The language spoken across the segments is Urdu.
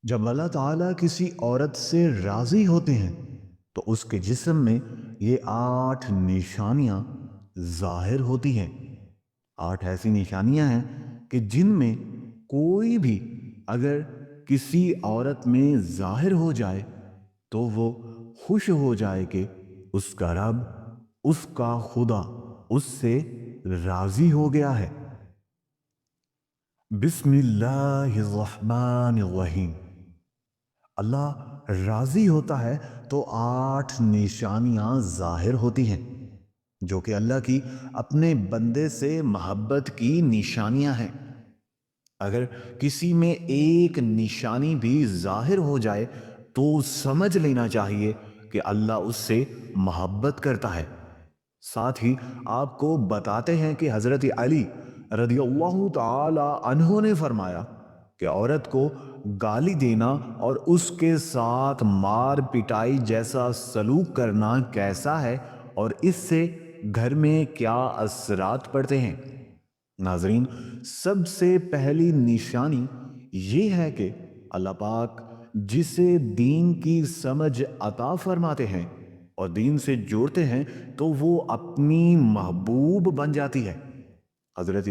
جب اللہ تعالیٰ کسی عورت سے راضی ہوتے ہیں تو اس کے جسم میں یہ 8 نشانیاں ظاہر ہوتی ہیں۔ 8 ایسی نشانیاں ہیں کہ جن میں کوئی بھی اگر کسی عورت میں ظاہر ہو جائے تو وہ خوش ہو جائے کہ اس کا رب، اس کا خدا اس سے راضی ہو گیا ہے۔ بسم اللہ الرحمن الرحیم۔ اللہ راضی ہوتا ہے تو 8 نشانیاں ظاہر ہوتی ہیں جو کہ اللہ کی اپنے بندے سے محبت کی نشانیاں ہیں۔ اگر کسی میں ایک نشانی بھی ظاہر ہو جائے تو سمجھ لینا چاہیے کہ اللہ اس سے محبت کرتا ہے۔ ساتھ ہی آپ کو بتاتے ہیں کہ حضرت علی رضی اللہ تعالی عنہ نے فرمایا کہ عورت کو گالی دینا اور اس کے ساتھ مار پٹائی جیسا سلوک کرنا کیسا ہے اور اس سے گھر میں کیا اثرات پڑتے ہیں۔ ناظرین، سب سے پہلی نشانی یہ ہے کہ اللہ پاک جسے دین کی سمجھ عطا فرماتے ہیں اور دین سے جوڑتے ہیں تو وہ اپنی محبوب بن جاتی ہے۔ حضرت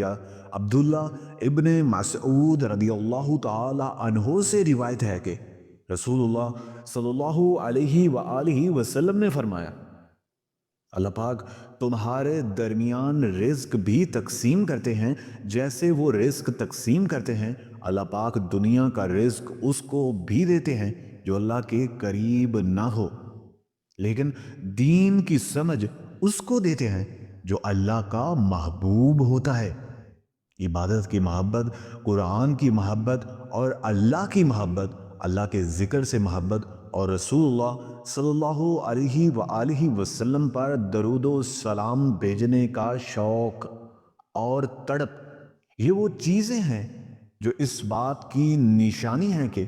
عبداللہ ابن مسعود رضی اللہ تعالی عنہ سے روایت ہے کہ رسول اللہ صلی اللہ علیہ وآلہ وسلم نے فرمایا، اللہ پاک تمہارے درمیان رزق بھی تقسیم کرتے ہیں جیسے وہ رزق تقسیم کرتے ہیں، اللہ پاک دنیا کا رزق اس کو بھی دیتے ہیں جو اللہ کے قریب نہ ہو، لیکن دین کی سمجھ اس کو دیتے ہیں جو اللہ کا محبوب ہوتا ہے۔ عبادت کی محبت، قرآن کی محبت اور اللہ کی محبت، اللہ کے ذکر سے محبت اور رسول اللہ صلی اللہ علیہ وآلہ وسلم پر درود و سلام بھیجنے کا شوق اور تڑپ، یہ وہ چیزیں ہیں جو اس بات کی نشانی ہیں کہ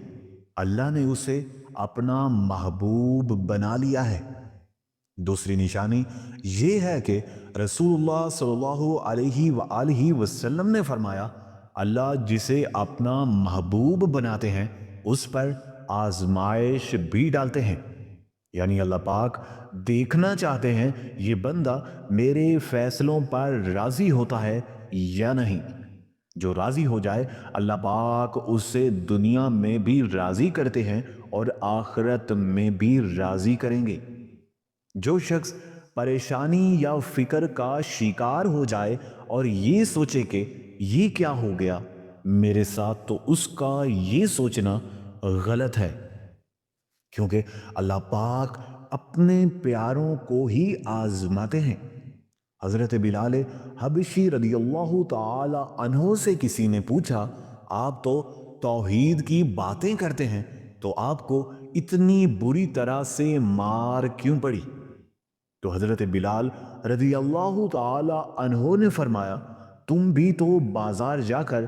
اللہ نے اسے اپنا محبوب بنا لیا ہے۔ دوسری نشانی یہ ہے کہ رسول اللہ صلی اللہ علیہ وآلہ وسلم نے فرمایا، اللہ جسے اپنا محبوب بناتے ہیں اس پر آزمائش بھی ڈالتے ہیں، یعنی اللہ پاک دیکھنا چاہتے ہیں یہ بندہ میرے فیصلوں پر راضی ہوتا ہے یا نہیں۔ جو راضی ہو جائے اللہ پاک اسے دنیا میں بھی راضی کرتے ہیں اور آخرت میں بھی راضی کریں گے۔ جو شخص پریشانی یا فکر کا شکار ہو جائے اور یہ سوچے کہ یہ کیا ہو گیا میرے ساتھ، تو اس کا یہ سوچنا غلط ہے، کیونکہ اللہ پاک اپنے پیاروں کو ہی آزماتے ہیں۔ حضرت بلال حبشی رضی اللہ تعالی عنہ سے کسی نے پوچھا، آپ تو توحید کی باتیں کرتے ہیں تو آپ کو اتنی بری طرح سے مار کیوں پڑی؟ تو حضرت بلال رضی اللہ تعالی عنہ نے فرمایا، تم بھی تو بازار جا کر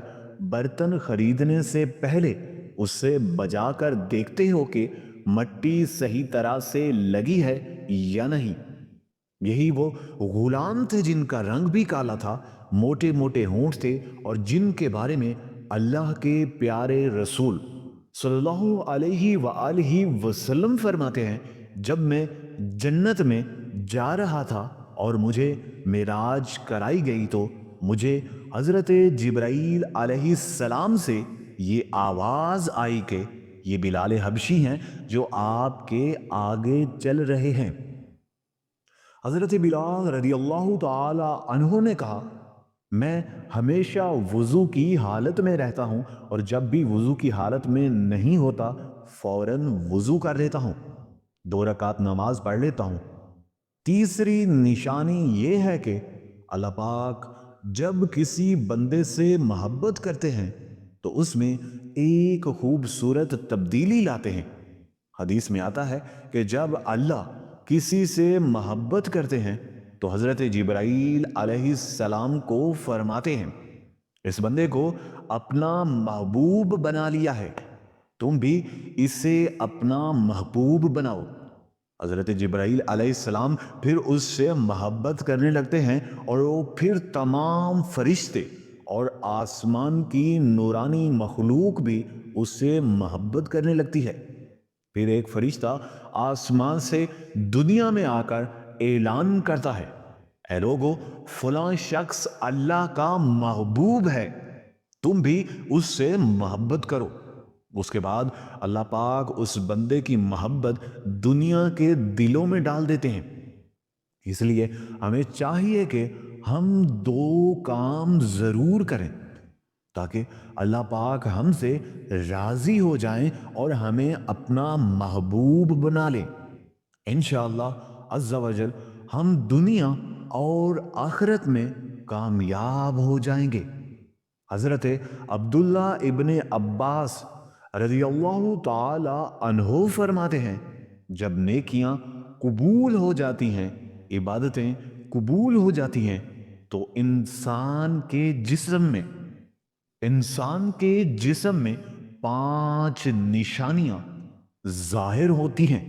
برتن خریدنے سے پہلے اس سے بجا کر دیکھتے ہو کہ مٹی صحیح طرح سے لگی ہے یا نہیں۔ یہی وہ غلام تھے جن کا رنگ بھی کالا تھا، موٹے موٹے ہونٹ تھے، اور جن کے بارے میں اللہ کے پیارے رسول صلی اللہ علیہ وآلہ وسلم فرماتے ہیں، جب میں جنت میں جا رہا تھا اور مجھے معراج کرائی گئی تو مجھے حضرت جبرائیل علیہ السلام سے یہ آواز آئی کہ یہ بلال حبشی ہیں جو آپ کے آگے چل رہے ہیں۔ حضرت بلال رضی اللہ تعالی عنہ نے کہا، میں ہمیشہ وضو کی حالت میں رہتا ہوں اور جب بھی وضو کی حالت میں نہیں ہوتا فوراً وضو کر لیتا ہوں، 2 رکعت نماز پڑھ لیتا ہوں۔ تیسری نشانی یہ ہے کہ اللہ پاک جب کسی بندے سے محبت کرتے ہیں تو اس میں ایک خوبصورت تبدیلی لاتے ہیں۔ حدیث میں آتا ہے کہ جب اللہ کسی سے محبت کرتے ہیں تو حضرت جبرائیل علیہ السلام کو فرماتے ہیں، اس بندے کو اپنا محبوب بنا لیا ہے، تم بھی اسے اپنا محبوب بناؤ۔ حضرت جبرائیل علیہ السلام پھر اس سے محبت کرنے لگتے ہیں اور وہ پھر تمام فرشتے اور آسمان کی نورانی مخلوق بھی اس سے محبت کرنے لگتی ہے۔ پھر ایک فرشتہ آسمان سے دنیا میں آ کر اعلان کرتا ہے، اے لوگو، فلاں شخص اللہ کا محبوب ہے، تم بھی اس سے محبت کرو۔ اس کے بعد اللہ پاک اس بندے کی محبت دنیا کے دلوں میں ڈال دیتے ہیں۔ اس لیے ہمیں چاہیے کہ ہم دو کام ضرور کریں تاکہ اللہ پاک ہم سے راضی ہو جائیں اور ہمیں اپنا محبوب بنا لیں۔ انشاءاللہ عز و جل ہم دنیا اور آخرت میں کامیاب ہو جائیں گے۔ حضرت عبداللہ ابن عباس رضی اللہ تعالی عنہ فرماتے ہیں، جب نیکیاں قبول ہو جاتی ہیں، عبادتیں قبول ہو جاتی ہیں، تو انسان کے جسم میں 5 نشانیاں ظاہر ہوتی ہیں۔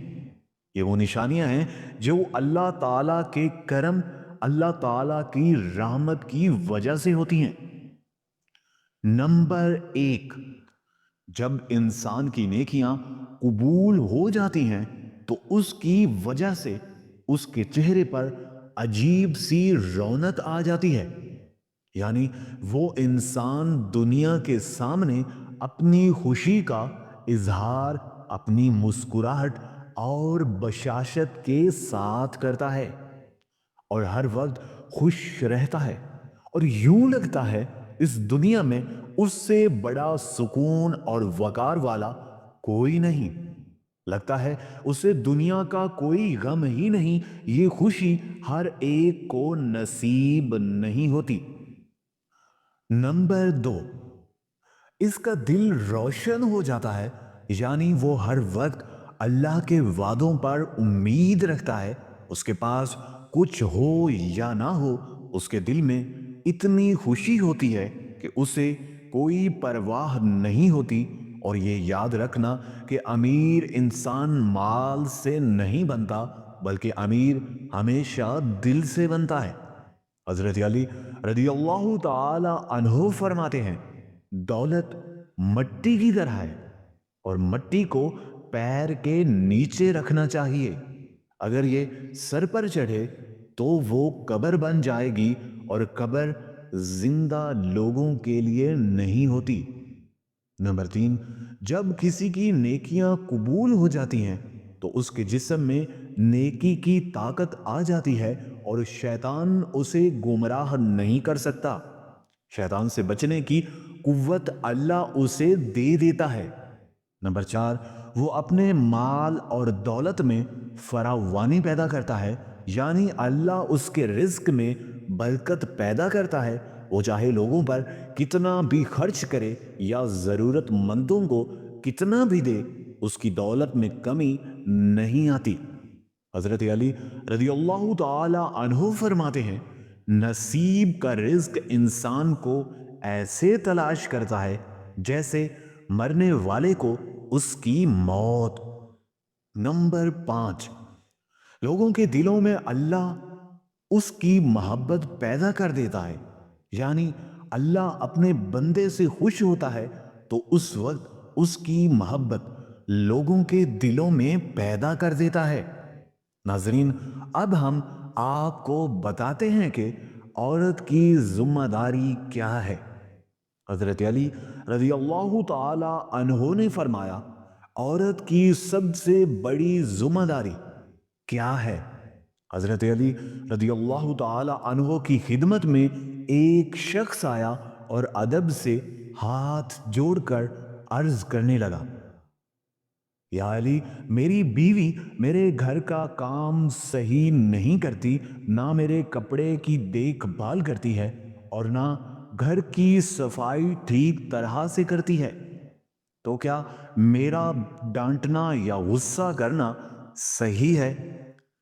یہ وہ نشانیاں ہیں جو اللہ تعالیٰ کے کرم، اللہ تعالیٰ کی رحمت کی وجہ سے ہوتی ہیں۔ نمبر 1، جب انسان کی نیکیاں قبول ہو جاتی ہیں تو اس کی وجہ سے اس کے چہرے پر عجیب سی رونق آ جاتی ہے، یعنی وہ انسان دنیا کے سامنے اپنی خوشی کا اظہار اپنی مسکراہٹ اور بشاشت کے ساتھ کرتا ہے اور ہر وقت خوش رہتا ہے، اور یوں لگتا ہے اس دنیا میں اس سے بڑا سکون اور وقار والا کوئی نہیں۔ لگتا ہے اسے دنیا کا کوئی غم ہی نہیں، یہ خوشی ہر ایک کو نصیب نہیں ہوتی۔ نمبر 2، اس کا دل روشن ہو جاتا ہے، یعنی وہ ہر وقت اللہ کے وعدوں پر امید رکھتا ہے۔ اس کے پاس کچھ ہو یا نہ ہو، اس کے دل میں اتنی خوشی ہوتی ہے کہ اسے کوئی پرواہ نہیں ہوتی۔ اور یہ یاد رکھنا کہ امیر انسان مال سے نہیں بنتا، بلکہ امیر ہمیشہ دل سے بنتا ہے۔ حضرت علی رضی اللہ تعالی عنہ فرماتے ہیں، دولت مٹی کی طرح ہے اور مٹی کو پیر کے نیچے رکھنا چاہیے۔ اگر یہ سر پر چڑھے تو وہ قبر بن جائے گی، اور قبر زندہ لوگوں کے لیے نہیں ہوتی۔ نمبر 3، جب کسی کی نیکیاں قبول ہو جاتی ہیں تو اس کے جسم میں نیکی کی طاقت آ جاتی ہے اور شیطان اسے گمراہ نہیں کر سکتا۔ شیطان سے بچنے کی قوت اللہ اسے دے دیتا ہے۔ نمبر 4، وہ اپنے مال اور دولت میں فراوانی پیدا کرتا ہے، یعنی اللہ اس کے رزق میں برکت پیدا کرتا ہے۔ وہ چاہے لوگوں پر کتنا بھی خرچ کرے یا ضرورت مندوں کو کتنا بھی دے، اس کی دولت میں کمی نہیں آتی۔ حضرت علی رضی اللہ تعالی عنہ فرماتے ہیں، نصیب کا رزق انسان کو ایسے تلاش کرتا ہے جیسے مرنے والے کو اس کی موت۔ نمبر 5، لوگوں کے دلوں میں اللہ اس کی محبت پیدا کر دیتا ہے، یعنی اللہ اپنے بندے سے خوش ہوتا ہے تو اس وقت اس کی محبت لوگوں کے دلوں میں پیدا کر دیتا ہے۔ ناظرین، اب ہم آپ کو بتاتے ہیں کہ عورت کی ذمہ داری کیا ہے۔ حضرت علی رضی اللہ تعالی عنہ نے فرمایا، عورت کی سب سے بڑی ذمہ داری کیا ہے؟ حضرت علی رضی اللہ تعالی عنہ کی خدمت میں ایک شخص آیا اور ادب سے ہاتھ جوڑ کر عرض کرنے لگا، یا علی، میری بیوی میرے گھر کا کام صحیح نہیں کرتی، نہ میرے کپڑے کی دیکھ بھال کرتی ہے اور نہ گھر کی صفائی ٹھیک طرح سے کرتی ہے، تو کیا میرا ڈانٹنا یا غصہ کرنا صحیح ہے؟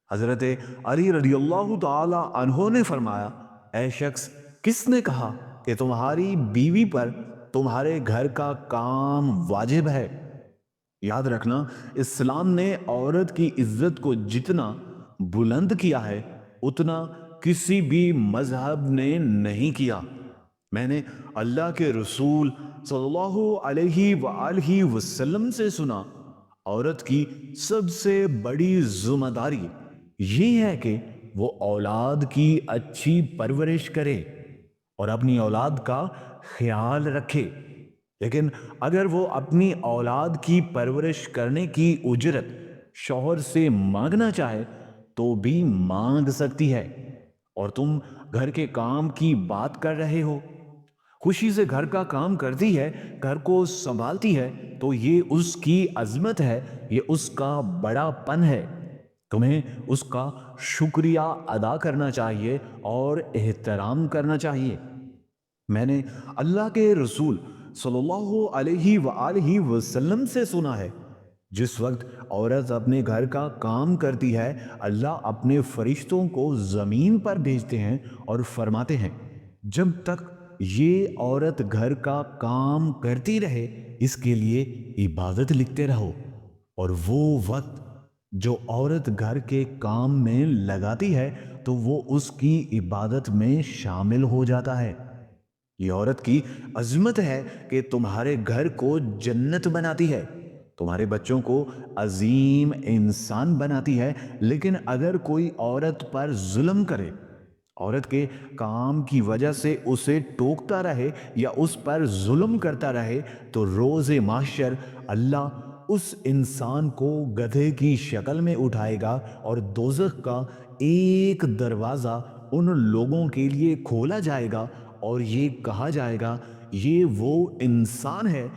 حضرت علی رضی اللہ تعالی عنہ نے فرمایا، اے شخص، کس نے کہا کہ تمہاری بیوی پر تمہارے گھر کا کام واجب ہے؟ یاد رکھنا، اسلام نے عورت کی عزت کو جتنا بلند کیا ہے اتنا کسی بھی مذہب نے نہیں کیا۔ میں نے اللہ کے رسول صلی اللہ علیہ وآلہ وسلم سے سنا، عورت کی سب سے بڑی ذمہ داری یہ ہے کہ وہ اولاد کی اچھی پرورش کرے اور اپنی اولاد کا خیال رکھے۔ لیکن اگر وہ اپنی اولاد کی پرورش کرنے کی اجرت شوہر سے مانگنا چاہے تو بھی مانگ سکتی ہے۔ اور تم گھر کے کام کی بات کر رہے ہو، خوشی سے گھر کا کام کرتی ہے، گھر کو سنبھالتی ہے، تو یہ اس کی عظمت ہے، یہ اس کا بڑا پن ہے۔ تمہیں اس کا شکریہ ادا کرنا چاہیے اور احترام کرنا چاہیے۔ میں نے اللہ کے رسول صلی اللہ علیہ وآلہ وسلم سے سنا ہے، جس وقت عورت اپنے گھر کا کام کرتی ہے، اللہ اپنے فرشتوں کو زمین پر بھیجتے ہیں اور فرماتے ہیں، جب تک یہ عورت گھر کا کام کرتی رہے اس کے لیے عبادت لکھتے رہو۔ اور وہ وقت جو عورت گھر کے کام میں لگاتی ہے تو وہ اس کی عبادت میں شامل ہو جاتا ہے۔ یہ عورت کی عظمت ہے کہ تمہارے گھر کو جنت بناتی ہے، تمہارے بچوں کو عظیم انسان بناتی ہے۔ لیکن اگر کوئی عورت پر ظلم کرے، عورت کے کام کی وجہ سے اسے ٹوکتا رہے یا اس پر ظلم کرتا رہے، تو روز محشر اللہ اس انسان کو گدھے کی شکل میں اٹھائے گا اور دوزخ کا ایک دروازہ ان لوگوں کے لیے کھولا جائے گا اور یہ کہا جائے گا، یہ وہ انسان ہے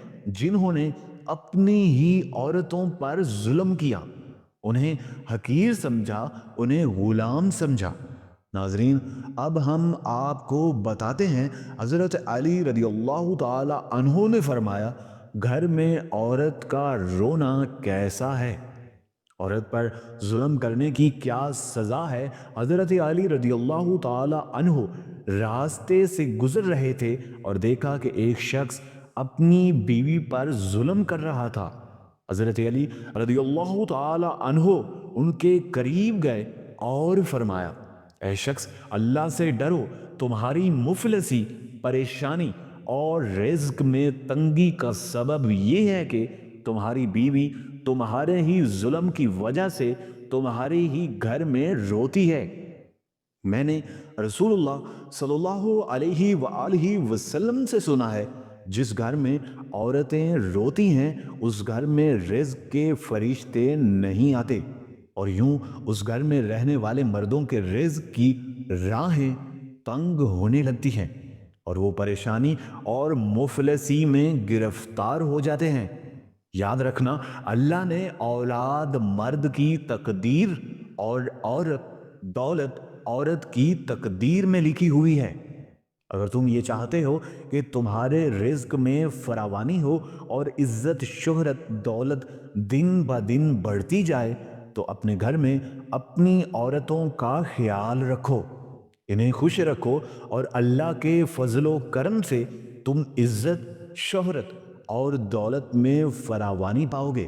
جنہوں نے اپنی ہی عورتوں پر ظلم کیا، انہیں حقیر سمجھا، انہیں غلام سمجھا۔ ناظرین، اب ہم آپ کو بتاتے ہیں حضرت علی رضی اللہ تعالی عنہ نے فرمایا، گھر میں عورت کا رونا کیسا ہے، عورت پر ظلم کرنے کی کیا سزا ہے۔ حضرت علی رضی اللہ تعالی عنہ راستے سے گزر رہے تھے اور دیکھا کہ ایک شخص اپنی بیوی پر ظلم کر رہا تھا۔ حضرت علی رضی اللہ تعالی عنہ ان کے قریب گئے اور فرمایا، اے شخص، اللہ سے ڈرو، تمہاری مفلسی، پریشانی اور رزق میں تنگی کا سبب یہ ہے کہ تمہاری بیوی تمہارے ہی ظلم کی وجہ سے تمہارے ہی گھر میں روتی ہے۔ میں نے رسول اللہ صلی اللہ علیہ وآلہ وسلم سے سنا ہے، جس گھر میں عورتیں روتی ہیں اس گھر میں رزق کے فرشتے نہیں آتے، اور یوں اس گھر میں رہنے والے مردوں کے رزق کی راہیں تنگ ہونے لگتی ہیں اور وہ پریشانی اور مفلسی میں گرفتار ہو جاتے ہیں۔ یاد رکھنا، اللہ نے اولاد مرد کی تقدیر اور دولت عورت کی تقدیر میں لکھی ہوئی ہے۔ اگر تم یہ چاہتے ہو کہ تمہارے رزق میں فراوانی ہو اور عزت، شہرت، دولت دن بہ دن بڑھتی جائے تو اپنے گھر میں اپنی عورتوں کا خیال رکھو، انہیں خوش رکھو، اور اللہ کے فضل و کرم سے تم عزت، شہرت اور دولت میں فراوانی پاؤ گے۔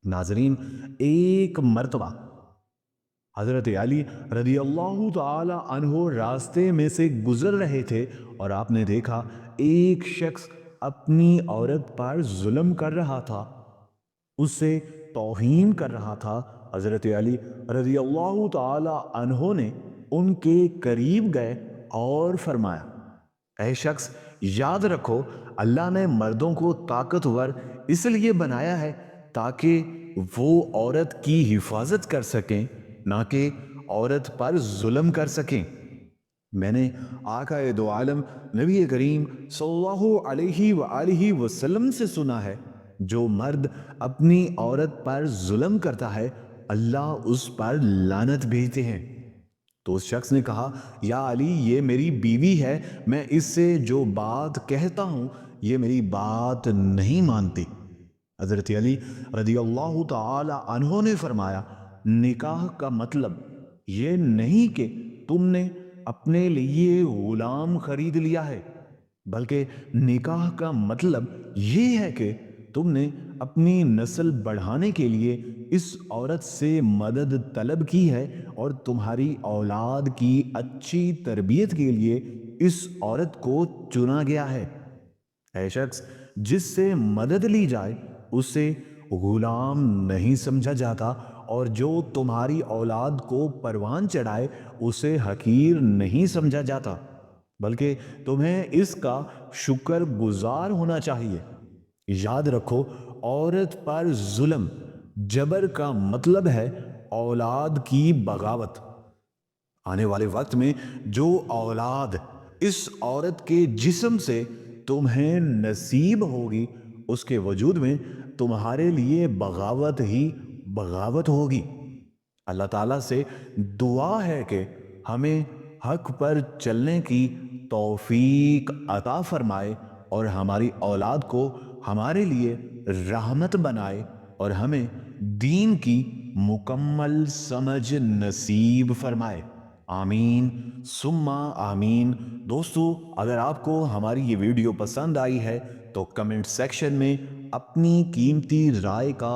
ناظرین، ایک مرتبہ حضرت علی رضی اللہ تعالی عنہ راستے میں سے گزر رہے تھے اور آپ نے دیکھا ایک شخص اپنی عورت پر ظلم کر رہا تھا، اسے توہین کر رہا تھا۔ حضرت علی رضی اللہ تعالی عنہ نے ان کے قریب گئے اور فرمایا، اے شخص، یاد رکھو، اللہ نے مردوں کو طاقتور اس لیے بنایا ہے تاکہ وہ عورت کی حفاظت کر سکیں، نہ کہ عورت پر ظلم کر سکیں۔ میں نے آقا دو عالم نبی کریم صلی اللہ علیہ وآلہ وسلم سے سنا ہے، جو مرد اپنی عورت پر ظلم کرتا ہے اللہ اس پر لعنت بھیجتے ہیں۔ تو اس شخص نے کہا، یا علی، یہ میری بیوی ہے، میں اس سے جو بات کہتا ہوں یہ میری بات نہیں مانتی۔ حضرت علی رضی اللہ تعالی عنہ نے فرمایا، نکاح کا مطلب یہ نہیں کہ تم نے اپنے لیے غلام خرید لیا ہے، بلکہ نکاح کا مطلب یہ ہے کہ تم نے اپنی نسل بڑھانے کے لیے اس عورت سے مدد طلب کی ہے اور تمہاری اولاد کی اچھی تربیت کے لیے اس عورت کو چنا گیا ہے۔ اے شخص جس سے مدد لی جائے اسے غلام نہیں سمجھا جاتا، اور جو تمہاری اولاد کو پروان چڑھائے اسے حقیر نہیں سمجھا جاتا، بلکہ تمہیں اس کا شکر گزار ہونا چاہیے۔ یاد رکھو، عورت پر ظلم، جبر کا مطلب ہے اولاد کی بغاوت۔ آنے والے وقت میں جو اولاد اس عورت کے جسم سے تمہیں نصیب ہوگی، اس کے وجود میں تمہارے لیے بغاوت ہی بغاوت ہوگی۔ اللہ تعالیٰ سے دعا ہے کہ ہمیں حق پر چلنے کی توفیق عطا فرمائے، اور ہماری اولاد کو ہمارے لیے رحمت بنائے، اور ہمیں دین کی مکمل سمجھ نصیب فرمائے۔ آمین ثم آمین۔ دوستو، اگر آپ کو ہماری یہ ویڈیو پسند آئی ہے تو کمنٹ سیکشن میں اپنی قیمتی رائے کا